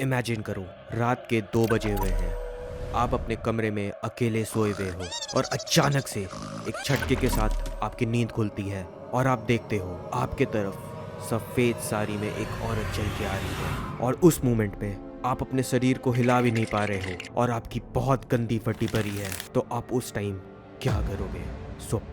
Imagine करो, रात के 2 बजे हुए हैं। आप अपने कमरे में अकेले सोए हुए हो और अचानक से एक झटके के साथ आपकी नींद खुलती है और आप देखते हो आपके तरफ सफ़ेद साड़ी में एक औरत चल के आ रही है। और उस मोमेंट पे आप अपने शरीर को हिला भी नहीं पा रहे हो और आपकी बहुत गंदी फटी पड़ी है। तो आप उस टाइम क्या करोगे?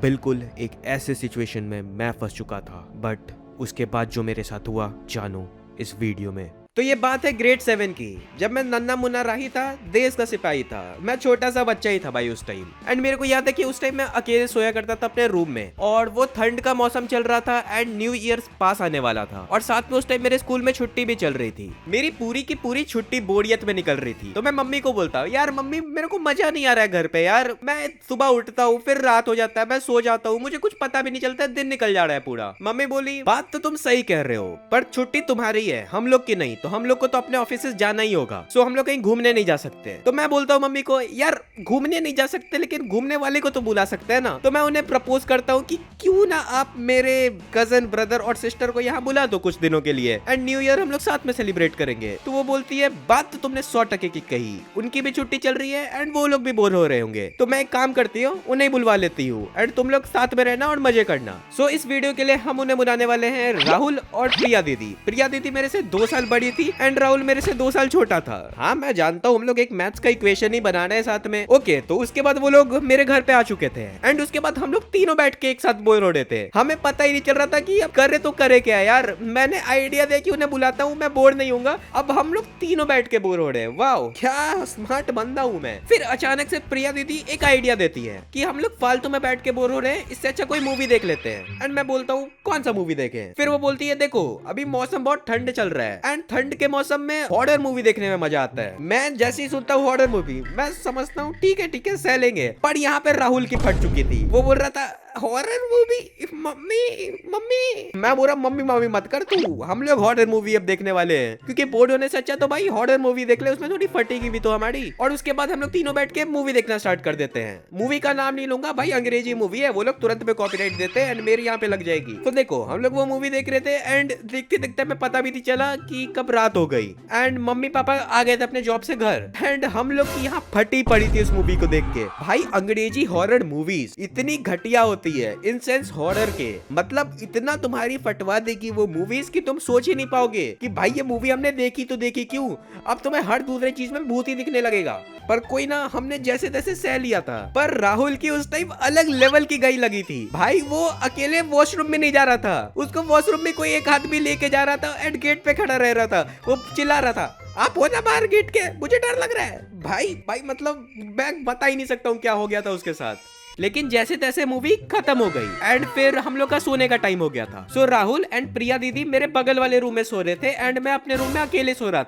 बिल्कुल एक ऐसे सिचुएशन में मैं फंस चुका था, बट उसके बाद जो मेरे साथ हुआ जानो इस वीडियो में। तो ये बात है ग्रेड 7 की, जब मैं नन्ना मुन्ना राही था, देश का सिपाही था। मैं छोटा सा बच्चा ही था भाई उस टाइम। एंड मेरे को याद है कि उस टाइम मैं अकेले सोया करता था अपने रूम में, और वो ठंड का मौसम चल रहा था एंड न्यू ईयर पास आने वाला था। और साथ में उस टाइम मेरे स्कूल में छुट्टी भी चल रही थी। मेरी पूरी की पूरी छुट्टी बोरियत में निकल रही थी। तो मैं मम्मी को बोलता हूँ, यार मम्मी मेरे को मजा नहीं आ रहा है घर पे यार। मैं सुबह उठता हूँ, फिर रात हो जाता है, मैं सो जाता हूँ, मुझे कुछ पता भी नहीं चलता, दिन निकल जा रहा है पूरा। मम्मी बोली, बात तो तुम सही कह रहे हो, पर छुट्टी तुम्हारी है, हम लोग की नहीं। तो हम लोग को तो अपने ऑफिस जाना ही होगा, सो हम लोग कहीं घूमने नहीं जा सकते। तो मैं बोलता हूँ मम्मी को, यार घूमने नहीं जा सकते लेकिन घूमने वाले को तो बुला सकते हैं ना। तो मैं उन्हें प्रपोज करता हूँ कि क्यों ना आप मेरे कजन ब्रदर और सिस्टर को यहाँ बुला दो कुछ दिनों के लिए, एंड न्यू ईयर हम लोग साथ में सेलिब्रेट करेंगे। तो वो बोलती है, बात तो तुमने 100% की कही, उनकी भी छुट्टी चल रही है एंड वो लोग भी बोर हो रहे होंगे। तो मैं एक काम करती हूँ, उन्हें बुलवा लेती हूँ एंड तुम लोग साथ में रहना और मजे करना। सो इस वीडियो के लिए हम उन्हें बुलाने वाले हैं राहुल और प्रिया दीदी। प्रिया दीदी मेरे से 2 साल बड़ी थी एंड राहुल मेरे से 2 साल छोटा था। हाँ मैं जानता हूँ हम लोग एक मैथ्स का इक्वेशन ही बना रहे हैं साथ में। ओके, तो उसके बाद वो लोग मेरे घर पे आ चुके थे एंड उसके बाद हम लोग तीनों बैठ के एक साथ बोर हो रहे थे। हमें पता ही नहीं चल रहा था कि अब करे तो करे क्या यार। मैंने आइडिया दे कि उन्हें बुलाता हूँ, मैं बोर नहीं होऊंगा। अब हम लोग तीनों बैठ के बोर हो रहे हैं। वाओ क्या स्मार्ट बंदा हूँ मैं। फिर अचानक से प्रिया दीदी एक आइडिया देती है कि हम लोग फालतू में बैठ के बोर हो रहे हैं, इससे अच्छा कोई मूवी देख लेते हैं। एंड मैं बोलता हूँ कौन सा मूवी देखें? फिर वो बोलती है, देखो अभी मौसम बहुत ठंड चल रहा है एंड ठंड के मौसम में हॉरर मूवी देखने में मजा आता है। मैं जैसे ही सुनता हूँ हॉरर मूवी, मैं समझता हूँ ठीक है सह लेंगे। पर यहाँ पे राहुल की फट चुकी थी। वो बोल रहा था हॉरर मूवी, मम्मी मम्मी। मैं बोल रहा मम्मी मम्मी मत कर तू, हम लोग हॉरर मूवी अब देखने वाले हैं, क्योंकि बोर्ड होने से अच्छा तो भाई हॉरर मूवी देख ले, उसमें थोड़ी फटेगी भी तो हमारी। और उसके बाद हम लोग तीनों बैठ के मूवी देखना स्टार्ट कर देते हैं। मूवी का नाम नहीं लूंगा भाई, अंग्रेजी मूवी है, वो लोग तुरंत में कॉपीराइट देते हैं एंड मेरे यहाँ पे लग जाएगी। तो देखो हम लोग वो मूवी देख रहे थे एंड देखते देखते हमें पता भी नहीं चला कि कब रात हो गई एंड मम्मी पापा आ गए थे अपने जॉब से घर एंड हम लोग की यहाँ फटी पड़ी थी इस मूवी को देख के। भाई अंग्रेजी हॉरर मूवीज इतनी घटिया होती है, इन सेंस हॉरर के, मतलब इतना तुम्हारी फटवा देगी वो मूवीज कि तुम सोच ही नहीं पाओगे कि भाई ये मूवी हमने देखी तो देखी क्यों, अब तुम्हें हर दूसरे चीज में भूत ही दिखने लगेगा। पर कोई ना, हमने जैसे तैसे सह लिया था। पर राहुल की उस टाइम अलग लेवल की गई लगी थी भाई। वो अकेले वॉशरूम में नहीं जा रहा था, उसको वॉशरूम में कोई एक आदमी लेके जा रहा था एंड गेट पे खड़ा रह रहा था। वो चिल्ला रहा था, आप हो ना बाहर गेट के, मुझे डर लग रहा है। भाई मतलब मैं बता ही नहीं सकता हूँ क्या हो गया था उसके साथ। लेकिन जैसे तैसे मूवी खत्म हो गई एंड फिर हम लोग का सोने का टाइम हो गया था। सो राहुल एंड प्रिया दीदी मेरे बगल वाले रूम में सो रहे थे एंड मैं अपने रूम में अकेले सो रहा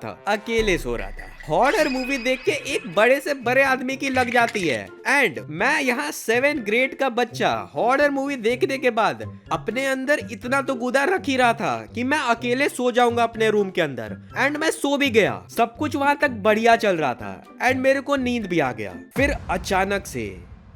था। हॉरर मूवी देख के एक बड़े से बड़े आदमी की लग जाती है एंड मैं यहाँ 7 ग्रेड का बच्चा हॉरर मूवी देखने के बाद अपने अंदर इतना तो गुदा रख ही रहा था कि मैं अकेले सो जाऊंगा अपने रूम के अंदर। एंड मैं सो भी गया, सब कुछ वहां तक बढ़िया चल रहा था एंड मेरे को नींद भी आ गया। फिर अचानक से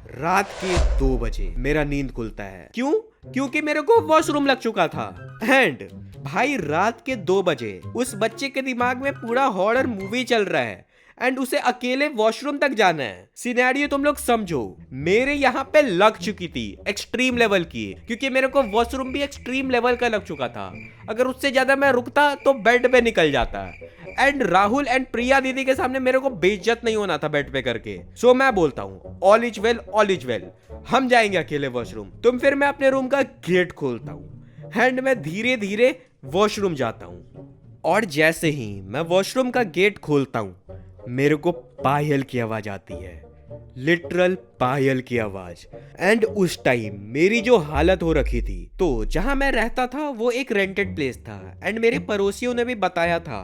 रात के 2 बजे मेरा नींद खुलता है। क्यों? क्योंकि मेरे को वॉशरूम लग चुका था एंड भाई रात के 2 बजे उस बच्चे के दिमाग में पूरा हॉरर मूवी चल रहा है एंड उसे अकेले वॉशरूम तक जाना है। सिनेरियो तुम लोग समझो, मेरे यहाँ पे लग चुकी थी एक्सट्रीम लेवल की, क्योंकि मेरे को वॉशरूम भी एक्सट्रीम लेवल का लग चुका था। अगर उससे ज्यादा मैं रुकता तो बेड पे निकल जाता एंड राहुल एंड प्रिया दीदी के सामने मेरे को बेइज्जत नहीं होना था बेड पे करके। सो मैं बोलता हूँ ऑल इज वेल, हम जाएंगे अकेले वॉशरूम। तुम फिर मैं अपने रूम का गेट खोलता हूँ एंड मैं धीरे धीरे वॉशरूम जाता हूँ। और जैसे ही मैं वॉशरूम का गेट खोलता हूँ मेरे को पायल की आवाज आती है, लिटरल पायल की आवाज। एंड उस टाइम मेरी जो हालत हो रखी थी, तो जहां मैं रहता था वो एक रेंटेड प्लेस था एंड मेरे पड़ोसियों ने भी बताया था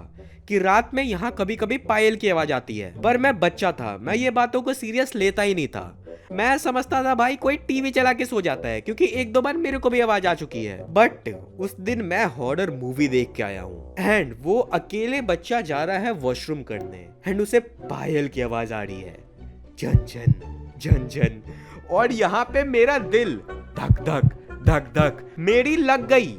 कि रात में यहाँ कभी कभी पायल की आवाज आती है। पर मैं बच्चा था, मैं ये बातों को सीरियस लेता ही नहीं था। मैं समझता था भाई कोई टीवी चला के सो जाता है, क्योंकि 1-2 बार मेरे को भी आवाज आ चुकी है। बट उस दिन मैं हॉरर मूवी देख के आया हूँ एंड वो अकेले बच्चा जा रहा है वॉशरूम करने एंड उसे पायल की आवाज आ रही है, झन झन झन झन। और यहाँ पे मेरा दिल धक धक धक धक मेरी लग गई,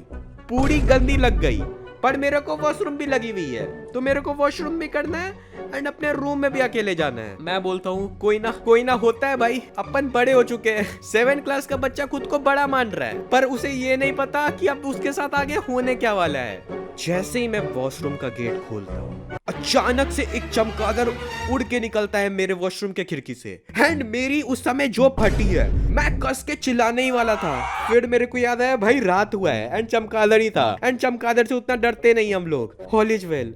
पूरी गंदी लग गई। पर मेरे को वॉशरूम भी लगी हुई है, तो मेरे को वॉशरूम भी करना है एंड अपने रूम में भी अकेले जाना है। मैं बोलता हूँ कोई ना होता है भाई, अपन बड़े हो चुके हैं। 7 क्लास का बच्चा खुद को बड़ा मान रहा है, पर उसे ये नहीं पता कि अब उसके साथ आगे होने क्या वाला है। जैसे ही मैं वॉशरूम का गेट खोलता हूँ, अचानक से एक चमगादड़ उड़ के निकलता है मेरे वॉशरूम के खिड़की से एंड मेरी उस समय जो फटी है, मैं कस के चिल्लाने ही वाला था। फिर मेरे को याद आया भाई रात हुआ है एंड चमगादड़ ही था एंड चमगादड़ से उतना डरते नहीं हम लोग। All is well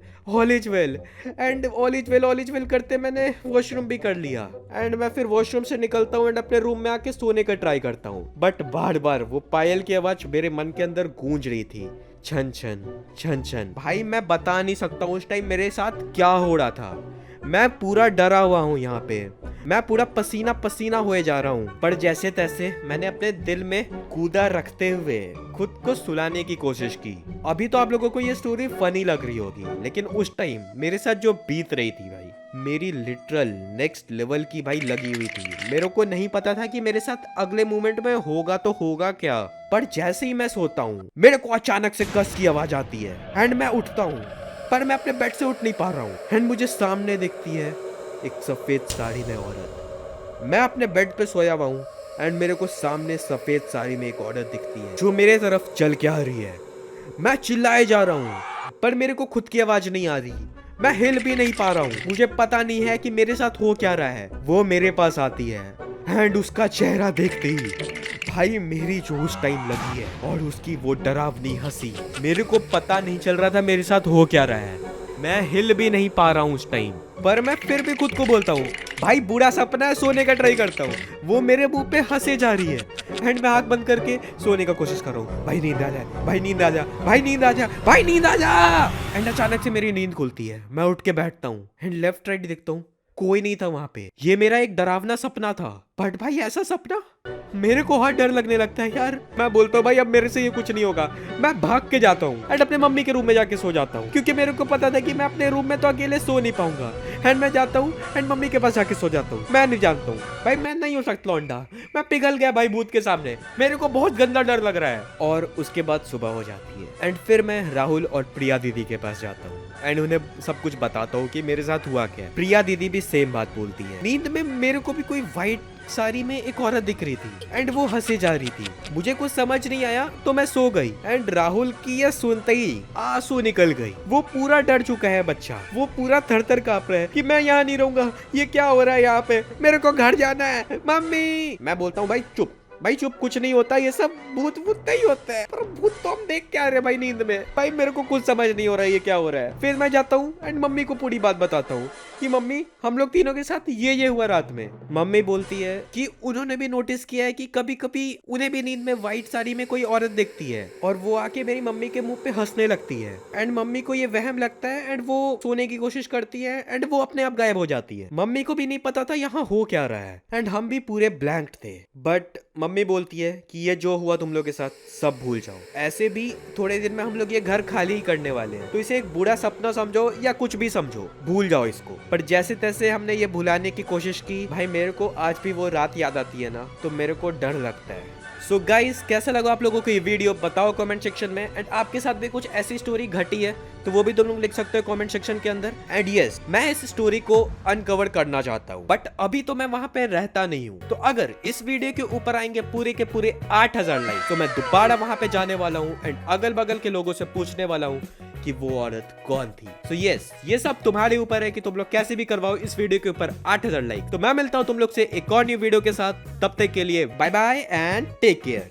and all is well करते मैंने वॉशरूम भी कर लिया एंड मैं फिर वॉशरूम से निकलता हूँ एंड अपने रूम में आके सोने का ट्राई करता हूँ। बट बार बार वो पायल की आवाज मेरे मन के अंदर गूंज रही थी, छन छन। भाई मैं बता नहीं सकता उस टाइम मेरे साथ क्या हो रहा था। मैं पूरा डरा हुआ हूँ यहाँ पे, मैं पूरा पसीना पसीना होए जा रहा हूँ। पर जैसे तैसे मैंने अपने दिल में कूदा रखते हुए खुद को सुलाने की कोशिश की। अभी तो आप लोगों को ये स्टोरी फनी लग रही होगी, लेकिन उस टाइम मेरे साथ जो बीत रही थी भाई, मेरी लिटरल नेक्स्ट लेवल की भाई लगी हुई थी। मेरे को नहीं पता था कि मेरे साथ अगले मोमेंट में होगा तो होगा क्या। पर जैसे ही मैं सोता हूँ, मेरे को अचानक से कस की आवाज आती है एंड मैं उठता हूँ, पर मैं अपने बेड से उठ नहीं पा रहा हूँ एंड मुझे सामने दिखती है एक सफेद साड़ी में औरत। मैं अपने बेड पे सोया हुआ हूँ एंड मेरे को सामने सफेद साड़ी में एक औरत दिखती है जो मेरे तरफ चल के आ रही है। मैं चिल्लाए जा रहा हूँ, पर मेरे को खुद की आवाज नहीं आ रही, मैं हिल भी नहीं पा रहा हूँ। मुझे पता नहीं है कि मेरे साथ हो क्या रहा है। वो मेरे पास आती है एंड उसका चेहरा देखते ही भाई मेरी जो उस टाइम लगी है और उसकी वो डरावनी हंसी, मेरे को पता नहीं चल रहा था मेरे साथ हो क्या रहा है। मैं हिल भी नहीं पा रहा हूँ उस टाइम, पर मैं फिर भी खुद को बोलता हूँ भाई बुरा सपना है, सोने का ट्राई करता हूँ। वो मेरे मुंह पे हंसे जा रही है एंड मैं आंख बंद करके सोने का कोशिश कर रहा हूँ। भाई नींद आ जाए, भाई नींद आ जा, भाई नींद आ जा, भाई नींद आ जा। एंड अचानक से मेरी नींद खुलती है, मैं उठ के बैठता हूँ एंड लेफ्ट राइट देखता हूँ, कोई नहीं था वहां पे। ये मेरा एक डरावना सपना था, बट भाई ऐसा सपना मेरे को हर डर लगने लगता है यार। मैं बोलता हूँ भाई अब मेरे से ये कुछ नहीं होगा। मैं भाग के जाता हूँ एंड अपने मम्मी के रूम में जाके सो जाता हूँ, क्योंकि मेरे को पता था कि मैं अपने रूम में तो अकेले सो नहीं पाऊंगा। एंड मैं जाता हूँ एंड मम्मी के पास जाके सो जाता हूँ। मैं नहीं जानता हूँ भाई, मैं नहीं हो सकता लौंडा, मैं पिघल गया भाई भूत के सामने, मेरे को बहुत गंदा डर लग रहा है। और उसके बाद सुबह हो जाती है एंड फिर मैं राहुल और प्रिया दीदी के पास जाता हूँ एंड उन्हें सब कुछ बताता हूँ कि मेरे साथ हुआ क्या है। प्रिया दीदी भी सेम बात बोलती है। नींद में मेरे को भी कोई व्हाइट साड़ी में एक औरत दिख रही थी एंड वो हंसे जा रही थी। मुझे कुछ समझ नहीं आया तो मैं सो गई एंड राहुल की यह सुनते ही आंसू निकल गई। वो पूरा डर चुका है बच्चा, वो पूरा थर-थर कांप रहा है कि मैं यहाँ नहीं रहूंगा, ये क्या हो रहा है यहाँ पे, मेरे को घर जाना है मम्मी। मैं बोलता हूँ भाई चुप, भाई चुप, कुछ नहीं होता, ये सब भूत भूत नहीं होता है। पर भूत तो हम देख क्या रहे भाई नींद में। भाई मेरे को कुछ समझ नहीं हो रहा है ये क्या हो रहा है। फिर मैं जाता हूँ एंड मम्मी को पूरी बात बताता हूँ कि मम्मी हम लोग तीनों के साथ ये हुआ रात में। मम्मी बोलती है कि उन्होंने भी नोटिस किया है कि कभी कभी उन्हें भी नींद में व्हाइट साड़ी में कोई औरत दिखती है और वो आके मेरी मम्मी के मुंह पे हंसने लगती है एंड मम्मी को ये वहम लगता है एंड वो सोने की कोशिश करती है एंड वो अपने आप गायब हो जाती है। मम्मी को भी नहीं पता था यहाँ हो क्या रहा है एंड हम भी पूरे ब्लैंक थे। बट मम्मी बोलती है कि ये जो हुआ तुम लोग के साथ सब भूल जाओ, ऐसे भी थोड़े दिन में हम लोग ये घर खाली ही करने वाले हैं, तो इसे एक बुरा सपना समझो या कुछ भी समझो, भूल जाओ इसको। पर जैसे तैसे हमने ये भुलाने की कोशिश की। भाई मेरे को आज भी वो रात याद आती है ना, तो मेरे को डर लगता है। सो गाइस, कैसा लगा आप लोगों को ये वीडियो बताओ कमेंट सेक्शन में। एंड आपके साथ भी कुछ ऐसी स्टोरी घटी है तो वो भी तुम लोग लिख सकते हो कमेंट सेक्शन के अंदर। एंड यस, मैं इस स्टोरी को अनकवर करना चाहता हूँ, बट अभी तो मैं वहां पे रहता नहीं हूँ। तो अगर इस वीडियो के ऊपर आएंगे पूरे के पूरे 8000 लाइक, तो मैं दोबारा वहां पे जाने वाला हूँ एंड अगल बगल के लोगों से पूछने वाला हूँ कि वो औरत कौन थी। सो यस, ये सब तुम्हारे ऊपर है कि तुम लोग कैसे भी करवाओ इस वीडियो के ऊपर 8000 लाइक। तो मैं मिलता हूँ तुम लोग से एक और न्यू वीडियो के साथ, तब तक के लिए bye bye and take care.